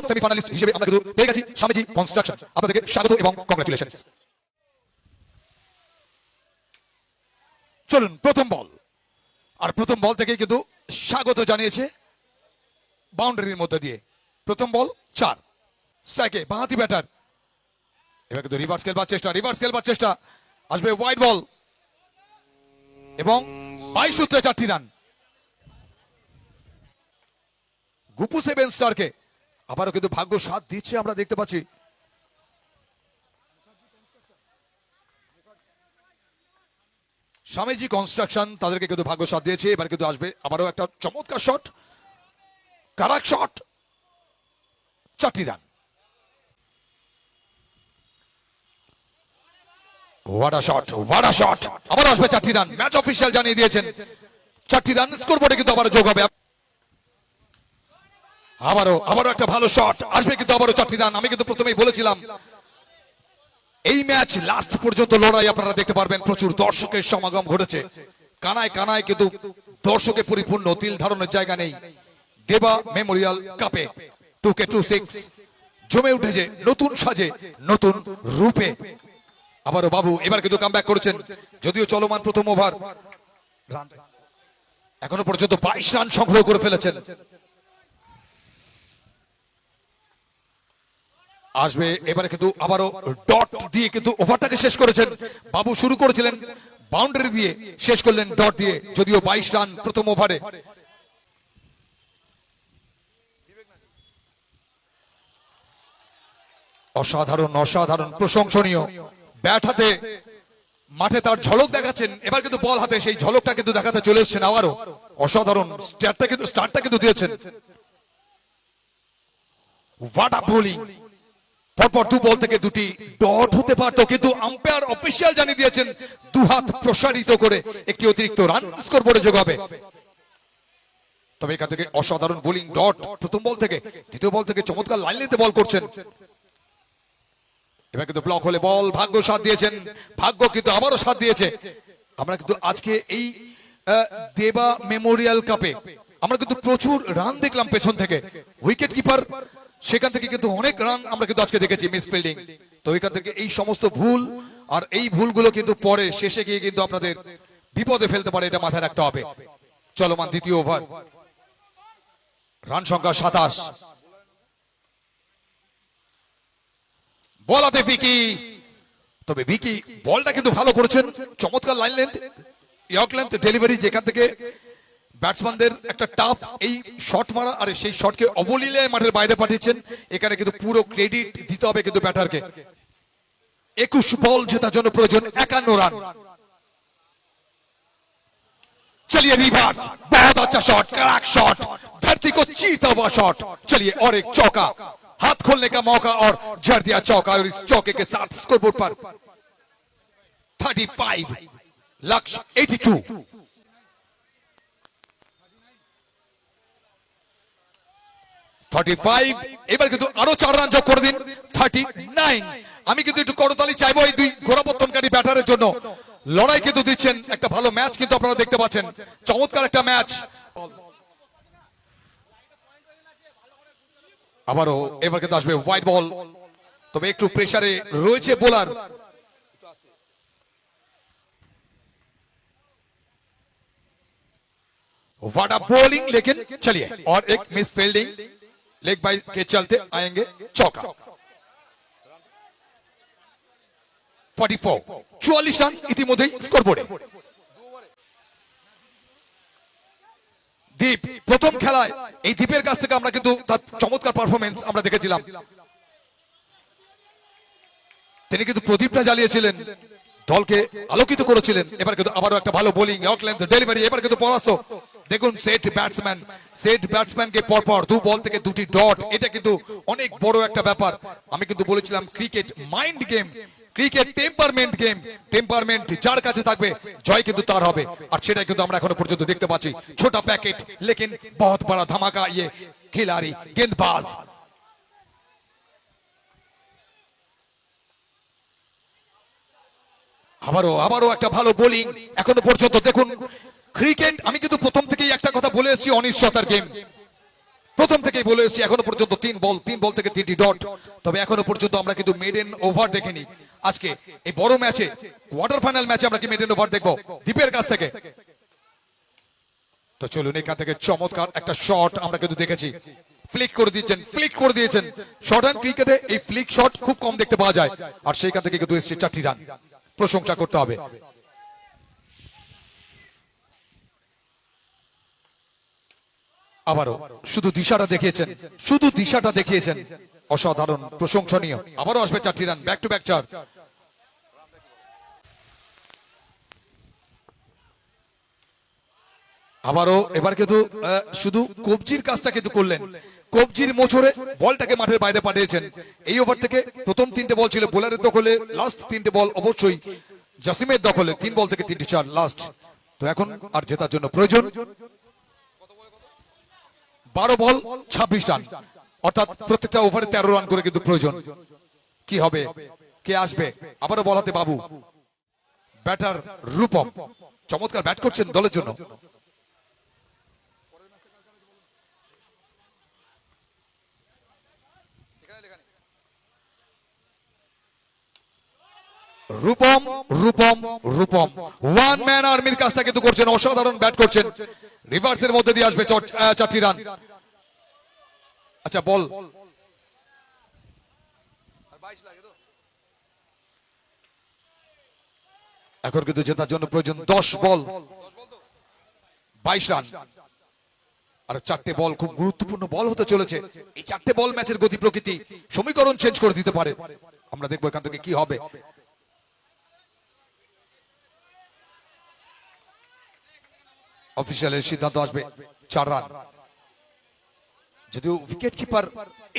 Semifinalist হিসেবে আমরা কিন্তু পেয়ে গেছি স্বামীজি কনস্ট্রাকশন। আপনাদেরকে স্বাগত এবং কংগ্রাচুলেশন। চলুন প্রথম বল, আর প্রথম বল থেকে কিন্তু স্বাগত জানিয়েছে বাউন্ডারির মধ্যে দিয়ে। প্রথম বল 4 স্ট্রাইকে বাঁহাতি ব্যাটার। এবার কিন্তু রিভার্স খেলবার চেষ্টা আসবে ওয়াইড বল এবং 22 সূত্রে 4টি রান। গুপু 7 স্টারকে আবারও কিন্তু ভাগ্য সাথ দিচ্ছে, আমরা দেখতে পাচ্ছি। স্বামীজি কনস্ট্রাকশন তাদেরকে কিন্তু ভাগ্য সাথ দিয়েছে। এবার কিন্তু আসবে আবারও একটা চমৎকার শট, কারাক শট, 4টি রান। হোয়াট আ শট, আবার আসবে 4টি রান। ম্যাচ অফিসিয়াল জানিয়ে দিয়েছেন 4টি রান স্কোরবোর্ডে কিন্তু আবার যোগ হবে। আবারও একটা ভালো শট আসবে কিন্তু আবারও 4টি রান। আমি কিন্তু প্রথমেই বলেছিলাম এই ম্যাচ লাস্ট পর্যন্ত লড়াই আপনারা দেখতে পারবেন। প্রচুর দর্শকের সমাগম ঘটেছে, কানায় কানায় কিন্তু দর্শকে পরিপূর্ণ, তিল ধারণের জায়গা নেই। দেবা মেমোরিয়াল কাপে 2K26 জমে উঠেছে নতুন সাজে, নতুন রূপে। আবারও বাবু এবার কিন্তু কামব্যাক করেছেন, যদিও চলমান প্রথম ওভার এখনো পর্যন্ত 22 রান সংগ্রহ করে ফেলেছেন। আসবে এবারে কিন্তু আবারও ডট দিয়ে কিন্তু ওভারটাকে শেষ করেছেন। বাবু শুরু করেছিলেন বাউন্ডারি দিয়ে, শেষ করলেন ডট দিয়ে, যদিও 22 রান প্রথম ওভারে। অসাধারণ প্রশংসনীয় ব্যাট হাতে মাঠে তার ঝলক দেখাচ্ছেন। এবার কিন্তু বল হাতে সেই ঝলকটা কিন্তু দেখাতে চলে এসেছেন। আবারও অসাধারণ স্টার্টটা কিন্তু দিয়েছেন। What a bowling! পরপর 2 বল থেকে 2টি ডট হতে পারত, কিন্তু আম্পায়ার অফিসিয়াল জানিয়ে দিয়েছেন 2 হাত প্রসারিত করে একটি অতিরিক্ত রান স্কোরবোর্ডে যোগ হবে। তবে এখান থেকে অসাধারণ বোলিং ডট প্রথম বল থেকে। দ্বিতীয় বল থেকে চমৎকার লাইন লেন্থে বল করছেন। এবার কিন্তু ব্লক হলে বল, ভাগ্য সাথ দিয়েছেন, ভাগ্য কিন্তু আবারও সাথ দিয়েছে। আমরা কিন্তু আজকে এই দেবা মেমোরিয়াল কাপে আমরা কিন্তু প্রচুর রান দেখলাম পেছন থেকে। উইকেট কিপার সেখান থেকে কিন্তু অনেক রান আমরা কিন্তু আজকে দেখেছি, মিস ফিল্ডিং। তো এখান থেকে এই সমস্ত ভুল, আর এই ভুলগুলো কিন্তু পরে শেষে গিয়ে কিন্তু আপনাদের বিপদে ফেলতে পারে, এটা মাথায় রাখতে হবে। চলমান দ্বিতীয় ওভার, রান সংখ্যা 27। বল হাতে ভিকি, তবে ভিকি বলটা কিন্তু ভালো করেছেন। চমৎকার line length, York length delivery, যেখান থেকে ব্যাটসম্যানদের একটা টাফ এই শট মারা, আর সেই শটকে অবলীলায় মাঠের বাইরে পাঠিয়েছেন। এখানে কিন্তু পুরো ক্রেডিট দিতে হবে কিন্তু ব্যাটারকে। 21 বল জেতার জন্য প্রয়োজন 51 রান। चलिए रिवर्स, बहुत अच्छा शॉट, क्रैक शॉट, धरती को चीरता हुआ शॉट। चलिए और एक चौका, हाथ खोलने का मौका और जड़ दिया चौका। और इस चौके के साथ स्कोरबोर्ड पर 35, लक्ष्य 82। এবার কিন্তু আরো 4 রান যোগ করে দিন, 39। আমি কিন্তু একটু করতালি চাইবো এই 2 গোড়াপত্তনকারী ব্যাটারের জন্য। লড়াই কিন্তু দিচ্ছেন, একটা ভালো ম্যাচ কিন্তু আপনারা দেখতে পাচ্ছেন, চমৎকার একটা ম্যাচ। আবারও এবার কিন্তু আসবে হোয়াইট বল, তবে একটু প্রেসারে রয়েছে বোলার। व्हाट अ बॉलिंग, लेकिन चलिए और एक मिस फील्डिंग, लेग बाय के चलते आएंगे चौका। 44 রান ইতিমধ্যেই স্কোরবোর্ডে। দীপ প্রথম খেলায় এই দীপের কাছ থেকে আমরা কিন্তু তার চমৎকার পারফরমেন্স আমরা দেখেছিলাম। তিনি কিন্তু প্রদীপটা জ্বালিয়েছিলেন, দলকে আলোকিত করেছিলেন। এবার কিন্তু আবারও একটা ভালো বোলিং, ইয়র্ক লেন্থ ডেলিভারি, এবার কিন্তু পরাস্ত। দেখুন সেট ব্যাটসম্যানকে পরপর 2 বল থেকে 2টি ডট, এটা কিন্তু অনেক বড় একটা ব্যাপার। আমি কিন্তু বলেছিলাম cricket mind game, cricket temperament game. Temperament যার কাছে থাকবে জয় কিন্তু তার হবে, আর সেটাই কিন্তু আমরা এখনো পর্যন্ত দেখতে পাচ্ছি। ছোটা প্যাকেট লেকিন বহুত বড় ধামাকা, ইয়ে খিলাড়ি গেंदबाज। আবারও একটা ভালো বোলিং এখনো পর্যন্ত। দেখুন ক্রিকেট, আমি কিন্তু প্রথম থেকেই একটা কথা বলে এসেছি, অনিশ্চয়তার গেম। প্রথম থেকেই বলে এসেছি এখনো পর্যন্ত 3 বল থেকে 3টি ডট। তবে এখনো পর্যন্ত আমরা কিন্তু মেডেন ওভার দেখিনি। আজকে এই বড় ম্যাচে, কোয়ার্টার ফাইনাল ম্যাচে আমরা কি মেডেন ওভার দেখবো দীপের কাছ থেকে? তো চলুন, এখান থেকে চমৎকার একটা শট আমরা কিন্তু দেখেছি। ফ্লিক করে দিয়েছেন। শর্ট হ্যান্ড ক্রিকেটে এই ফ্লিক শট খুব কম দেখতে পাওয়া যায়, আর সেইখান থেকে কিন্তু এসেছে 4টি রান। প্রশংসা করতে হবে। আবারও শুধু দিশাটা দেখিয়েছেন, অসাধারণ, প্রশংসনীয়। আবারও আসবে 4টি রান, ব্যাক টু ব্যাক 4। আবারও এবার কিন্তু শুধু কবজির কাজটা কিন্তু করলেন, কবজির মোচড়ে বলটাকে মাঠের বাইরে পাঠিয়েছেন। এই ওভার থেকে প্রথম 3টে বল ছিল বোলারের দখলে, লাস্ট 3টে বল অবশ্যই জাসিমের দখলে। 3 বল থেকে 3টি 4 লাস্ট। তো এখন আর জেতার জন্য প্রয়োজন 12 বল 26 রান, অর্থাৎ প্রত্যেকটা ওভারে 13 রান করে কিন্তু প্রয়োজন। কি হবে, কে আসবে? আবারও বল হাতে বাবু। ব্যাটার রূপম চমৎকার ব্যাট করছেন দলের জন্য। রূপম ওয়ান ম্যান আর্মির কাজটা কিন্তু করছেন, অসাধারণ ব্যাট করছেন। রিভার্সের মধ্যে দিয়ে আসবে 4টি রান। আচ্ছা বল, এখন কিন্তু জেতার জন্য প্রয়োজন 10 বল 22 রান। আর 4টে বল খুব গুরুত্বপূর্ণ বল হতে চলেছে। এই 4টে বল ম্যাচের গতি প্রকৃতি সমীকরণ চেঞ্জ করে দিতে পারে। আমরা দেখবো এখান থেকে কি হবে। অফিসিয়ালের সিদ্ধান্ত আসবে 4 রান। যদিও উইকেট কিপার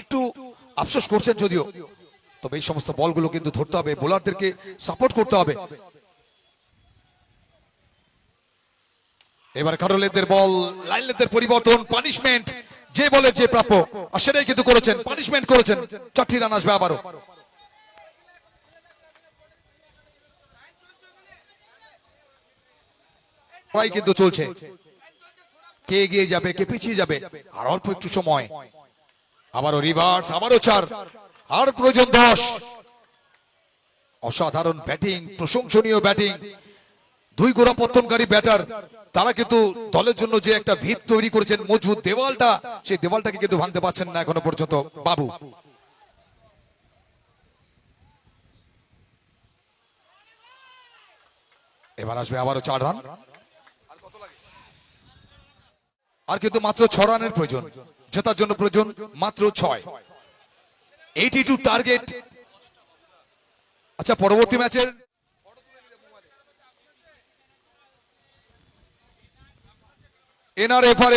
একটু আফসোস করছেন, যদিও তবে এই সমস্ত বলগুলো কিন্তু ধরতে হবে, বোলারদেরকে সাপোর্ট করতে হবে। এবার কারোলেদের বল, লাইনলেদের পরিবর্তন, পানিশমেন্ট, যে বলের যে প্রাপ্য আর সেটাই কিন্তু করেছেন, পানিশমেন্ট করেছেন। 4টি রান আসবে আবারও। কিন্তু চলছে, কে এগিয়ে যাবে কে পিছিয়ে যাবে, আর অল্প একটু সময়। আবারও রিভার্স, আবারও 4, আর প্রয়োজন 10। অসাধারণ ব্যাটিং, প্রশংসনীয় ব্যাটিং। 2 গোড়াপত্তনকারী ব্যাটার, তারা কিন্তু দলের জন্য যে একটা ভিত তৈরি করেছেন, মজবুত দেওয়ালটা, সেই দেওয়ালটাকে কিন্তু ভাঙতে পারছেন না এখনো পর্যন্ত বাবু। এবার আসবে আবারও 4 রান। আর কিন্তু মাত্র 6 রানের প্রয়োজন, জেতার জন্য প্রয়োজন মাত্র 6। 82 টার্গেট। আচ্ছা, পরবর্তী ম্যাচের এনআরএফআর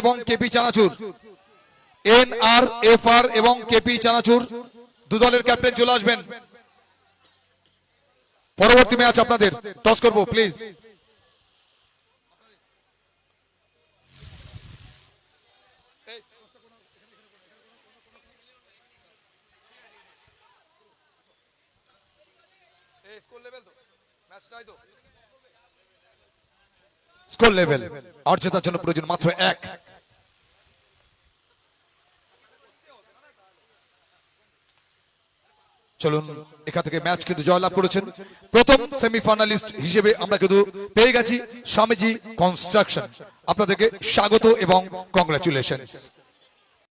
এবং কেপি চানাচুর দু দলের ক্যাপ্টেন চলে আসবেন। পরবর্তী ম্যাচ আপনাদের টস করবো, প্লিজ। স্কোর লেভেল, আর জেতার জন্য প্রয়োজন মাত্র 1। চলুন, এখান থেকে ম্যাচ কিন্তু জয়লাভ করেছেন। প্রথম সেমিফাইনালিস্ট হিসেবে আমরা কিন্তু পেয়ে গেছি স্বামীজি কনস্ট্রাকশন। আপনাদেরকে স্বাগত এবং কংগ্রাচুলেশনস।